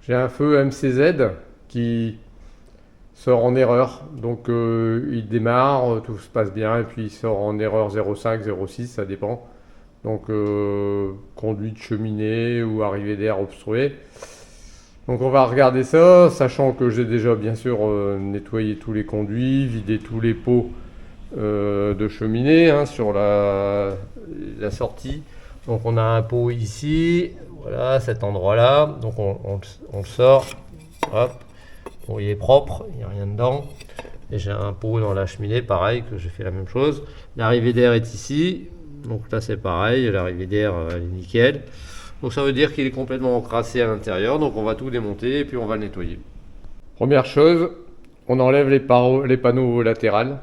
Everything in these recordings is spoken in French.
j'ai un feu MCZ qui sort en erreur. Donc il démarre, tout se passe bien, et puis il sort en erreur 0,5, 0,6, ça dépend. Donc conduite cheminée ou arrivée d'air obstruée. Donc on va regarder ça, sachant que j'ai déjà bien sûr nettoyé tous les conduits, vidé tous les pots de cheminée sur la sortie. Donc on a un pot ici, voilà, cet endroit-là. Donc on le sort, hop, bon, il est propre, il n'y a rien dedans. Et j'ai un pot dans la cheminée, pareil, que j'ai fait la même chose. L'arrivée d'air est ici, donc là c'est pareil, l'arrivée d'air elle est nickel. Donc ça veut dire qu'il est complètement encrassé à l'intérieur, donc on va tout démonter et puis on va le nettoyer. Première chose, on enlève les panneaux latérales.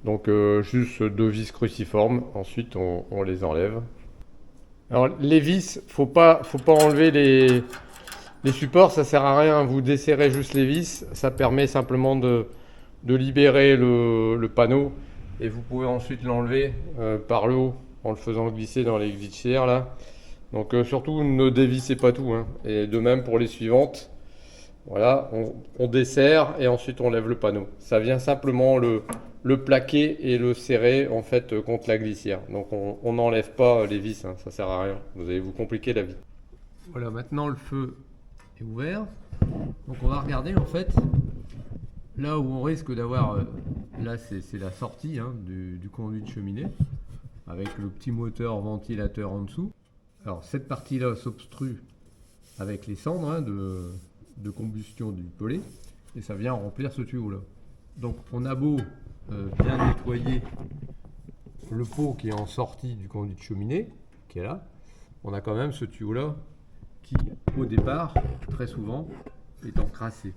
Donc juste 2 vis cruciformes, ensuite on les enlève. Alors les vis, faut pas enlever les supports, ça sert à rien, vous desserrez juste les vis, ça permet simplement de libérer le panneau et vous pouvez ensuite l'enlever par le haut en le faisant glisser dans les glissières là. Donc surtout ne dévissez pas tout, et de même pour les suivantes. Voilà, on desserre et ensuite on lève le panneau. Ça vient simplement le plaquer et le serrer en fait contre la glissière. Donc on n'enlève pas les vis, ça sert à rien. Vous allez vous compliquer la vie. Voilà, maintenant le feu est ouvert. Donc on va regarder en fait là où on risque d'avoir. Là c'est la sortie du conduit de cheminée avec le petit moteur ventilateur en dessous. Alors cette partie-là s'obstrue avec les cendres de combustion du pellet et ça vient remplir ce tuyau-là. Donc on a beau bien nettoyer le pot qui est en sortie du conduit de cheminée, qui est là, on a quand même ce tuyau-là qui au départ, très souvent, est encrassé.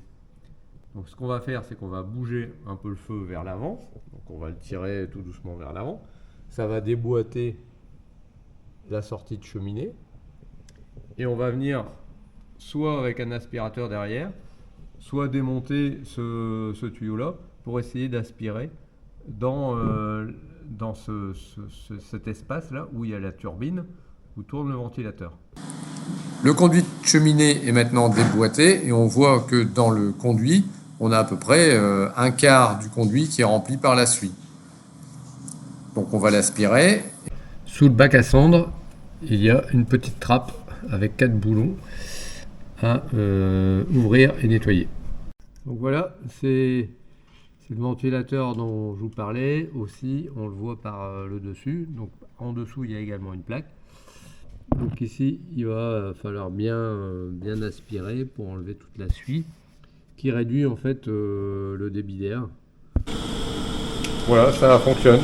Donc ce qu'on va faire, c'est qu'on va bouger un peu le feu vers l'avant, donc on va le tirer tout doucement vers l'avant, ça va déboîter la sortie de cheminée et on va venir soit avec un aspirateur derrière, soit démonter ce tuyau là pour essayer d'aspirer dans cet espace là où il y a la turbine où tourne le ventilateur. Le conduit de cheminée est maintenant déboîté et on voit que dans le conduit on a à peu près un quart du conduit qui est rempli par la suie. Donc on va l'aspirer. Sous le bac à cendres, il y a une petite trappe avec 4 boulons à ouvrir et nettoyer. Donc voilà, c'est le ventilateur dont je vous parlais. Aussi, on le voit par le dessus. Donc en dessous, il y a également une plaque. Donc ici, il va falloir bien aspirer pour enlever toute la suie qui réduit en fait le débit d'air. Voilà, ça fonctionne.